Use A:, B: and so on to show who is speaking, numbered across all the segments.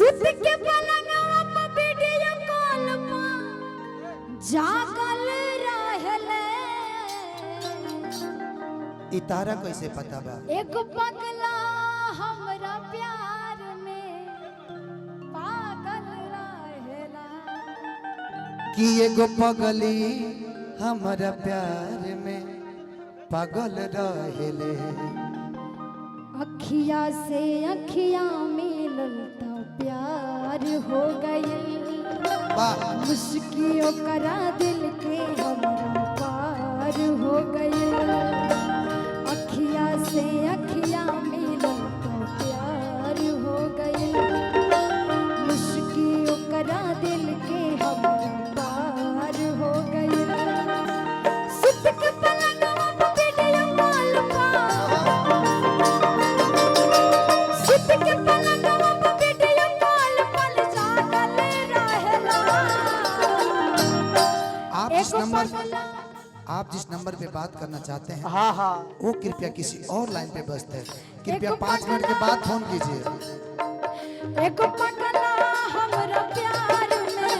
A: सुत के पलंगवा पे वीडियो कॉल पे जागल रहले।
B: ई तारा कैसे पता बा?
A: एक पगला हमरा प्यार में पागल रहेला।
B: कि एगो पगली हमारा प्यार में पागल रहेले।
A: अखिया से अखिया मिलल तो प्यार हो गई। मुश्किलों करा दिल के हमरा पार हो गई। अखिया से अखिया मिलल तो प्यार हो गई। मुश्किलों करा दिल के हमरा पार हो गई। सुत के पलंगवा पे वीडियो कॉल पे, सुत के पलंगवा पे वीडियो कॉल पर जागल रहेला।
B: आप जिस नंबर पे बात करना चाहते हैं
C: हाँ हाँ
B: वो कृपया किसी और लाइन पे व्यस्त है। कृपया 5 मिनट के बाद फोन कीजिए।
A: एक पगला हमरा प्यार में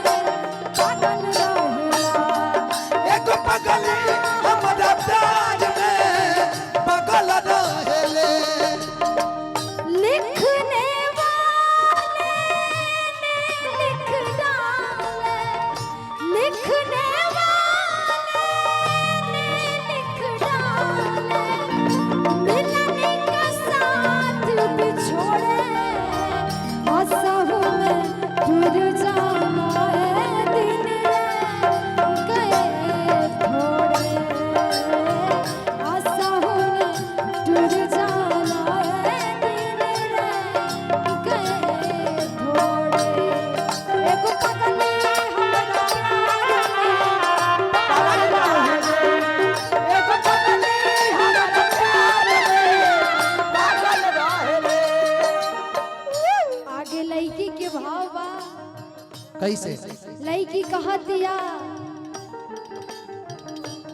A: पागल रहेला।
B: एक पगली हमारा प्यार में पागल रहेले।
A: लिखने वाले ने लिख डाले, लिखने वाले ने लिख डाले। मिलने का साथ भी छोड़े, हंसहु में टूट जाना है दिन गए थोड़े। हंसहु में टूट जाना है दिन गए थोड़े। एक पगली हमरा प्यार में पागल रहेले। एक पगली हमरा प्यार में पागल रहेले। आगे लड़की के भाव बा।
B: कैसे?
A: लड़की कहतिया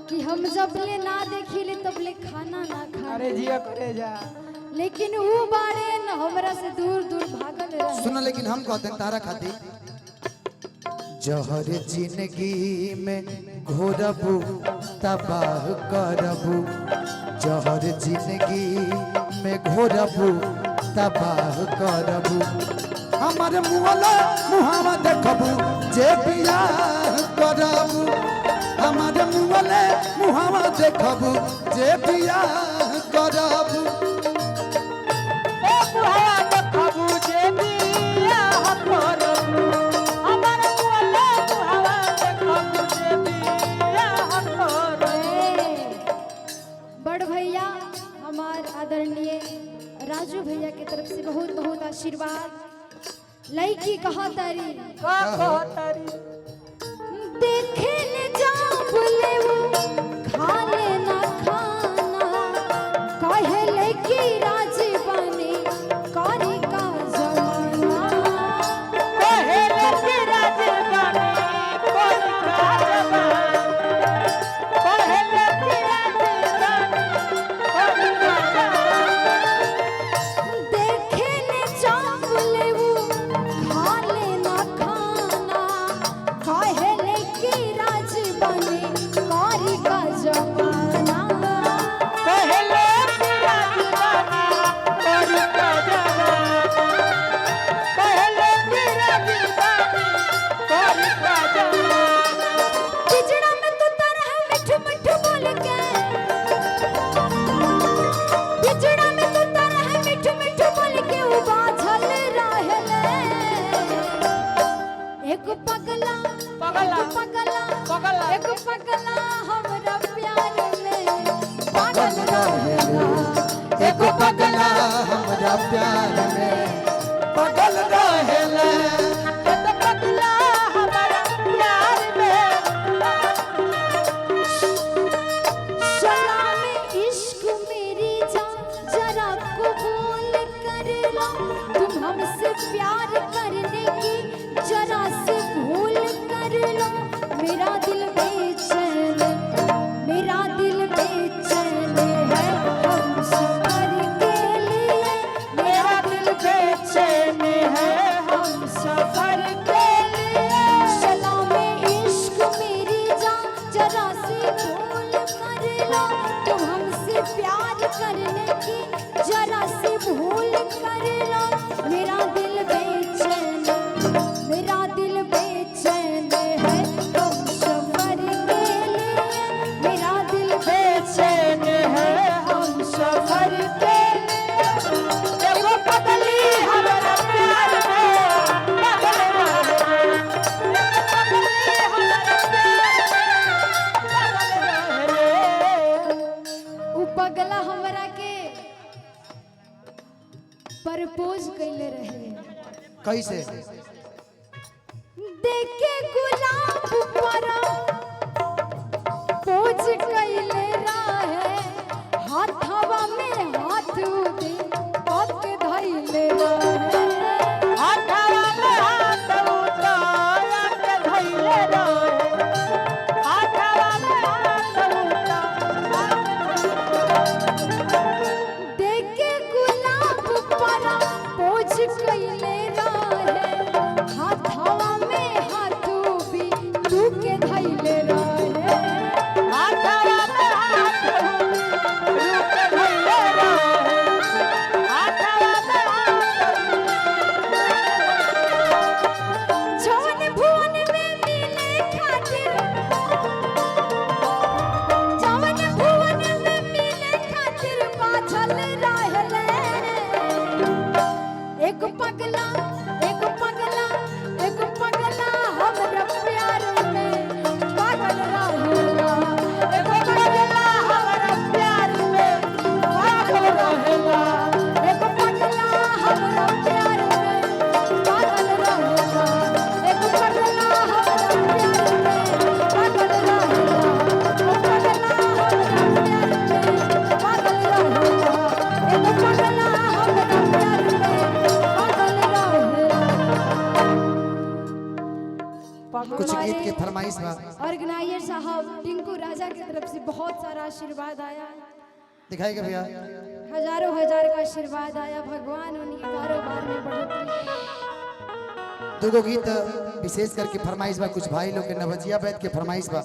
A: कि हम जबले ना देखिले तबले खाना ना खा।
C: अरे जिया करे जा।
A: लेकिन वो बारे न हमरा से दूर दूर भागल रहे।
B: सुना, लेकिन हम कहते हैं तारा खातिर जहर जिंदगी में घोरबू तबाह करबू। जहर जिंदगी में घोरबू तबाह करबू। हमारे मुहला मुहावा देखबू जे बियाह करबू। हमारे मुहले मुहावा देखबू जे बियाह करबू।
C: ए बुहावा देखबू जे बियाह करबू। हमारे मुहल्ला बुहावा देखबू जे बियाह करबू।
A: बड़ भैया हमार आदरणीय राजू भैया की तरफ से बहुत बहुत आशीर्वाद। लड़की कहतारी
C: का कहतारी
A: देखे ले जाब ले वो खा लेना खाना। कहे ले कि राजी बने करी का जमाना।
C: कहे ले कि राजी बने करी का जमाना। कहे ले कि राजी बने करी का जमाना।
A: देखे ले जाब ले वो खा लेना खाना। कहे ले कि राजी बने करी का जमाना।
C: कहे ले कि राजी बने करी का जमाना। कहे ले कि राजी बने करी का जमाना।
A: पिजड़ा में तू तरह मिठू मिठू बोल के, पिजड़ा में तू तरह मिठू मिठू बोल के वो बाझल रहेले। एक पगला
C: पगला,
A: एक पगला
C: पगला।
A: एक पगला हमरा प्यार में पागल रहेला।
B: एक पगला हमारा प्यार में पागल रहेले।
C: एक पगला हमारा प्यार में।
A: सलाम इश्क मेरी जान जरा कबूल कर लो। तुम हमसे प्यार करने की जरा से भूल कर लो। मेरा दिल बेचैन, मेरा दिल बेचैन है हम सफर के लिए। मेरा दिल बेचैन है हम
C: हम सफर के लिए
A: सलामे इश्क मेरी जान जरा सी भूल कर लो तुम हमसे प्यार करने की जरा सी भूल कर लो मेरा दिल बेचैन है हम सफर के लिए मेरा दिल
C: बेचैन है हम सफर के लिए देखो पगली हमारा प्यार में पागल रहे पगली हमारा प्यार में पागल रहे
A: उ पगला हमरा के प्रपोज कैले रहे
B: कैसे
A: देखे गुलाब पर पोज कैले रहे हाथवा में हाथ दे पक धैले रहे
C: हाथवा में हाथ उठाया के धइले रहे हाथवा में हाथ उठाया
A: देखे गुलाब पर पोज कैले रहे हाथवा में हाथ भी तू के धैले रहे
C: हाथवा में हाथ रुक धइले रहे हाथवा में
A: जवन भुवन में मिले खातिर जवन भुवन में मिले खातिर बाझल रहले एक पगला हमरा प्यार में पागल रहेला
C: एक पगला हमारा प्यार में पागल रहेला
A: एक पगला हमरा प्यार में पागल रहेला एक पगला हमरा प्यार में पागल रहेला ओ पगला हमरा प्यार में पागल रहेला एक पगला हमरा प्यार में पागल रहेला
B: कुछ गीत के फरमाइश बा
A: ऑर्गेनाइजर साहब टिंकू राजा की तरफ से बहुत सारा आशीर्वाद आया
B: दिखाएगा भैया
A: हजारों हजार का आशीर्वाद आया भगवान उनके कारोबार में बढ़ोतरी
B: दुगो गीत विशेष करके फरमाइश बा कुछ भाई लोग के नवजिया बैठ के फरमाइश बा